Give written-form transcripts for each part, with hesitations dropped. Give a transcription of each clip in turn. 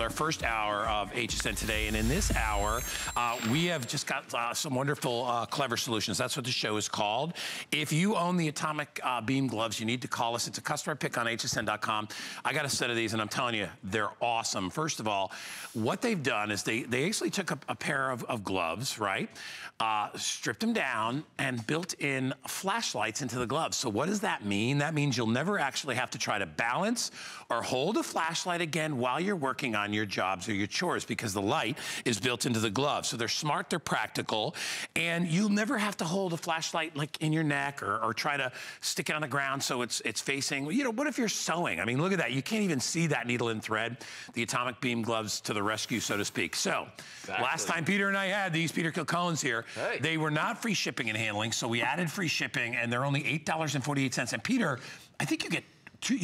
with our first hour of HSN Today. And in this hour, we have just got some wonderful, clever solutions. That's what the show is called. If you own the Atomic Beam gloves, you need to call us. It's a customer pick on hsn.com. I got a set of these, and I'm telling you, they're awesome. First of all, what they've done is they actually took a pair of gloves, right? Stripped them down and built in flashlights into the gloves. So what does that mean? That means you'll never actually have to try to balance or hold a flashlight again while you're working on your jobs or your chores, because the light is built into the gloves. So they're smart, they're practical, and you'll never have to hold a flashlight like in your neck or try to stick it on the ground so it's facing, you know, what if you're sewing? I mean, look at that. You can't even see that needle and thread. The Atomic Beam gloves to the rescue, so to speak. So, last time Peter and I had these, Peter Kilcohen's here, they were not free shipping and handling, so we added free shipping, and they're only $8.48. And Peter, I think you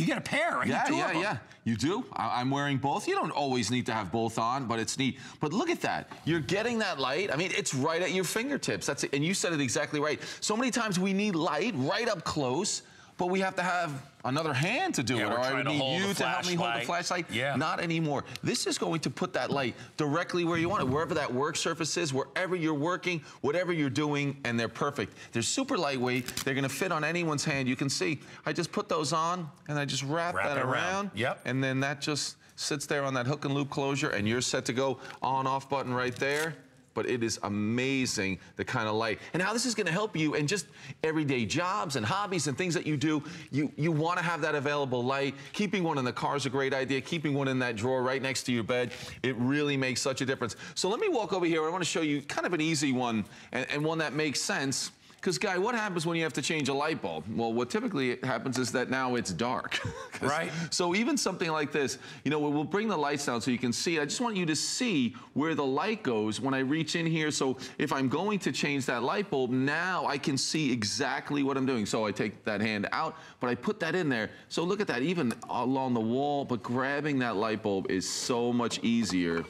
get a pair, right? Yeah. You do. I'm wearing both. You don't always need to have both on, but it's neat. But look at that. You're getting that light. I mean, it's right at your fingertips. That's it. And you said it exactly right. So many times we need light right up close, but we have to have another hand to do it, or I need you to help me hold the flashlight. Not anymore. This is going to put that light directly where you want it, wherever that work surface is, wherever you're working, whatever you're doing, and they're perfect. They're super lightweight. They're gonna fit on anyone's hand. You can see, I just put those on, and I just wrap that around. And then that just sits there on that hook and loop closure, and you're set to go. On-off button right there. But it is amazing, the kind of light. And how this is gonna help you in just everyday jobs and hobbies and things that you do. You wanna have that available light. Keeping one in the car is a great idea. Keeping one in that drawer right next to your bed, it really makes such a difference. So let me walk over here. I wanna show you kind of an easy one and one that makes sense. Because, Guy, what happens when you have to change a light bulb? Well, what typically happens is that now it's dark. Right. So even something like this, you know, we'll bring the lights down so you can see. I just want you to see where the light goes when I reach in here. So if I'm going to change that light bulb, now I can see exactly what I'm doing. So I take that hand out, but I put that in there. So look at that, even along the wall, but grabbing that light bulb is so much easier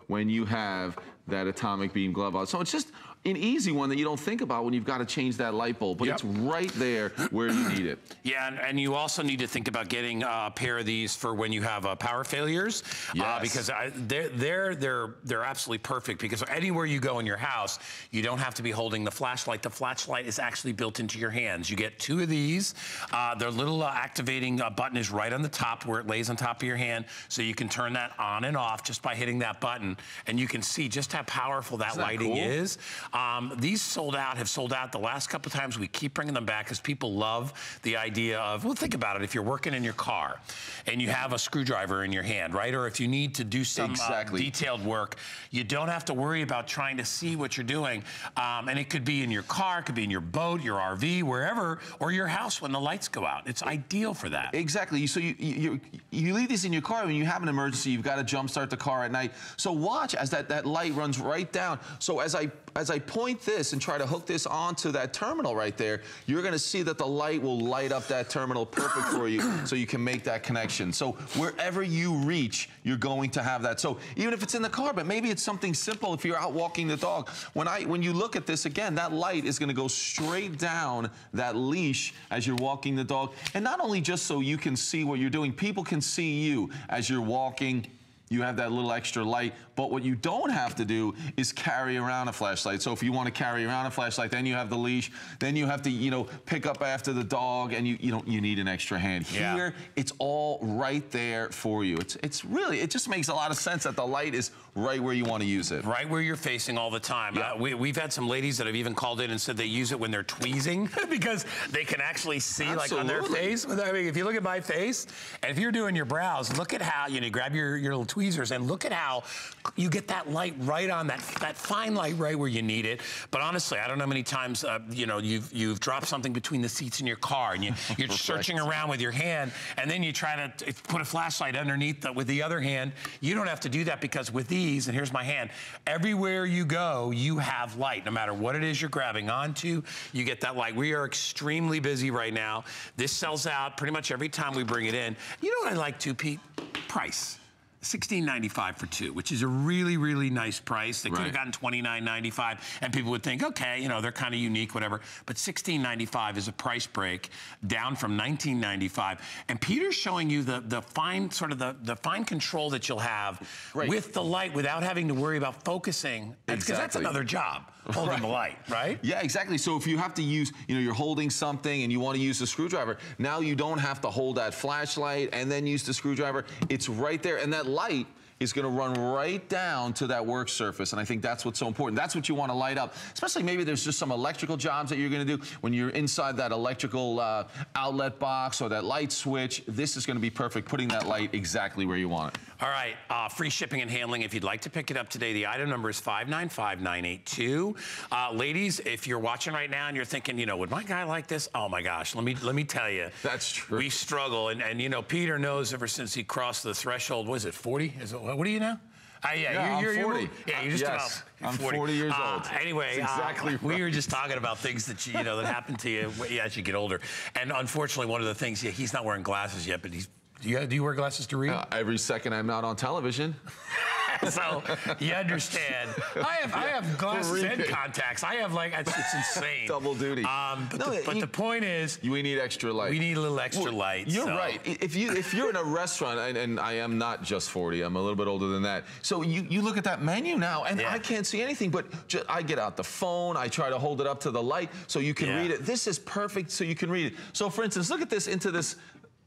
when you have that Atomic Beam glove on. So it's just an easy one that you don't think about when you've got to change that light bulb, but it's right there where you need it. Yeah, and you also need to think about getting a pair of these for when you have power failures, because they're absolutely perfect, because anywhere you go in your house, you don't have to be holding the flashlight. The flashlight is actually built into your hands. You get two of these. Their little activating button is right on the top where it lays on top of your hand, so you can turn that on and off just by hitting that button, and you can see just how powerful that lighting is. These have sold out the last couple of times. We keep bringing them back because people love the idea of, well, think about it. If you're working in your car and you have a screwdriver in your hand, right? Or if you need to do some detailed work, you don't have to worry about trying to see what you're doing. And it could be in your car, it could be in your boat, your RV, wherever, or your house when the lights go out. It's ideal for that. Exactly. So you leave these in your car when you have an emergency. You've got to jumpstart the car at night. So watch as that light runs right down. So as I point this and try to hook this onto that terminal right there, you're gonna see that the light will light up that terminal perfect for you, so you can make that connection. So wherever you reach, you're going to have that. So even if it's in the car, but maybe it's something simple if you're out walking the dog. When you look at this again, that light is gonna go straight down that leash as you're walking the dog. And not only just so you can see what you're doing, people can see you as you're walking. You have that little extra light, but what you don't have to do is carry around a flashlight. So if you want to carry around a flashlight, then you have the leash, then you have to, you know, pick up after the dog, and you need an extra hand. Here, it's all right there for you. It's really, it just makes a lot of sense that the light is right where you want to use it. Right where you're facing all the time. We've had some ladies that have even called in and said they use it when they're tweezing because they can actually see like on their face. I mean, if you look at my face, and if you're doing your brows, look at how, you know, grab your little tweezers and look at how you get that light right on that fine light right where you need it. But honestly, I don't know how many times you know, you've dropped something between the seats in your car, and you're searching around with your hand, and then you try to put a flashlight underneath with the other hand. You don't have to do that, because with these, and here's my hand, everywhere you go, you have light. No matter what it is you're grabbing onto, you get that light. We are extremely busy right now. This sells out pretty much every time we bring it in. You know what I like too, Pete? Price. $16.95 for two, which is a really, really nice price. They could have Right. gotten $29.95, and people would think, okay, you know, they're kind of unique, whatever. But $16.95 is a price break, down from $19.95. And Peter's showing you the fine, sort of the fine control that you'll have with the light without having to worry about focusing. Because that's another job, holding the light, right? Yeah, exactly. So if you have to use, you know, you're holding something and you want to use the screwdriver, now you don't have to hold that flashlight and then use the screwdriver. It's right there, and that light is going to run right down to that work surface, and I think that's what's so important. That's what you want to light up, especially maybe there's just some electrical jobs that you're going to do. When you're inside that electrical outlet box or that light switch, this is going to be perfect, putting that light exactly where you want it. All right, free shipping and handling. If you'd like to pick it up today, the item number is 595982. Ladies, if you're watching right now and you're thinking, you know, would my guy like this? Oh my gosh, let me tell you. That's true. We struggle, and you know, Peter knows ever since he crossed the threshold. Was it 40? Is it, what are you now? Yeah, you're 40. Yeah, you're just yes, about I'm 40 years old. Anyway, exactly right. we were just talking about things that you know that happen to you as you get older. And unfortunately, one of the things, he's not wearing glasses yet, but do you wear glasses to read? Every second I'm not on television. So you understand. I have glasses and contacts. I have it's insane. Double duty. But the point is, we need extra light. We need a little extra light. You're right. If you're in a restaurant, and I am not just 40, I'm a little bit older than that. So you look at that menu now, and I can't see anything. But I get out the phone. I try to hold it up to the light so you can read it. This is perfect so you can read it. So for instance, look at this into this.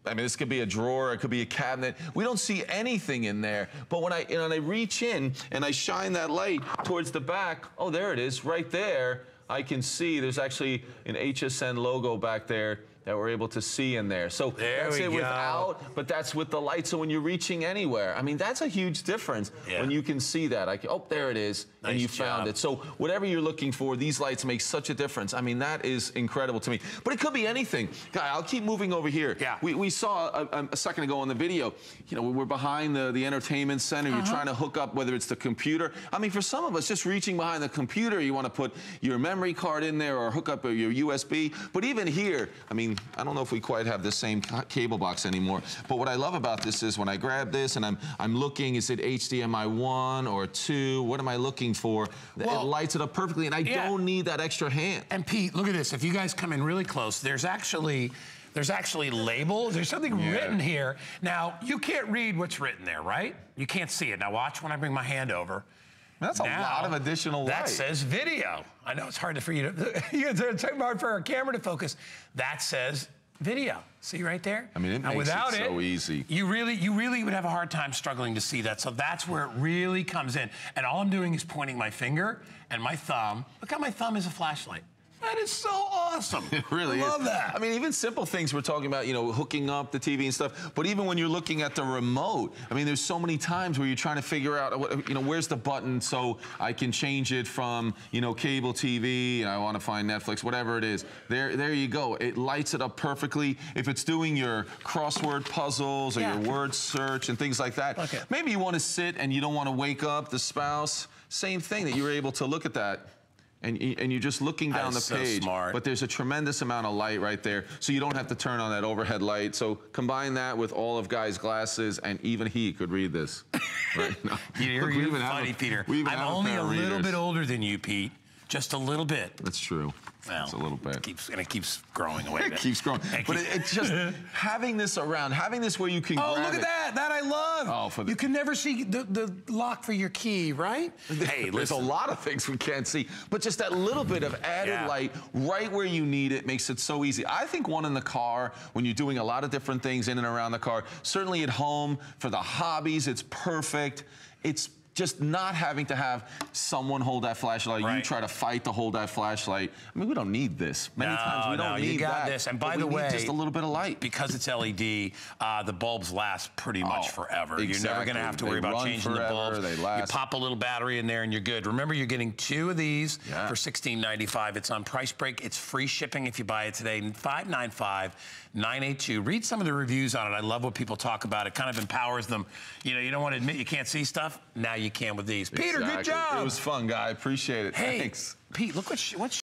I mean, this could be a drawer, it could be a cabinet. We don't see anything in there. But when I reach in and I shine that light towards the back, oh, there it is, right there. I can see there's actually an HSN logo back there that we're able to see in there. So that's it without, but that's with the light. So when you're reaching anywhere, I mean, that's a huge difference when you can see that. Oh, there it is, and you found it. So whatever you're looking for, these lights make such a difference. I mean, that is incredible to me. But it could be anything. Guy, I'll keep moving over here. Yeah. We saw a second ago on the video, you know, we're behind the entertainment center. You're trying to hook up, whether it's the computer. I mean, for some of us, just reaching behind the computer, you want to put your memory card in there or hook up your USB. But even here, I mean, I don't know if we quite have the same cable box anymore, but what I love about this is when I grab this and I'm looking, is it HDMI 1 or 2? What am I looking for? Well, it lights it up perfectly, and I don't need that extra hand. And Pete, look at this. If you guys come in really close, there's actually labels. There's something written here. Now, you can't read what's written there, right? You can't see it. Now watch when I bring my hand over. That's a lot of additional light. That says video. I know it's hard for you to, it's hard for our camera to focus. That says video. See right there? I mean, it makes it so easy. You really would have a hard time struggling to see that. So that's where it really comes in. And all I'm doing is pointing my finger and my thumb. Look how my thumb is a flashlight. That is so awesome. It really is. I love that. I mean, even simple things we're talking about, you know, hooking up the TV and stuff. But even when you're looking at the remote, I mean, there's so many times where you're trying to figure out, you know, where's the button so I can change it from, you know, cable TV, and I want to find Netflix, whatever it is. There you go. It lights it up perfectly. If it's doing your crossword puzzles or your word search and things like that, maybe you want to sit and you don't want to wake up the spouse. Same thing, that you're able to look at that. And you're just looking down the page, but there's a tremendous amount of light right there, so you don't have to turn on that overhead light. So combine that with all of Guy's glasses, and even he could read this. Right? No. You're funny, Peter. I'm only a little bit older than you, Pete. Just a little bit. That's true. Well, it's a little bit. It keeps growing away. It keeps growing. But it's just having this around, having this where you can grab it. Oh, look at that. That I love. You can never see the lock for your key, right? Hey, there's a lot of things we can't see. But just that little bit of added light right where you need it makes it so easy. I think one in the car, when you're doing a lot of different things in and around the car, certainly at home, for the hobbies, it's perfect. It's just not having to have someone hold that flashlight. You try to fight to hold that flashlight. I mean, we don't need this. Many times we don't need that. This. And by the way, just a little bit of light. Because it's LED, the bulbs last pretty much forever. Exactly. You're never going to have to worry about changing the bulbs. They last. You pop a little battery in there and you're good. Remember, you're getting 2 of these for $16.95. It's on price break. It's free shipping if you buy it today. $595-982. Read some of the reviews on it. I love what people talk about. It kind of empowers them. You know, you don't want to admit you can't see stuff. Now you can with these. Peter, good job. It was fun, Guy. Appreciate it. Hey, thanks. Pete, look what's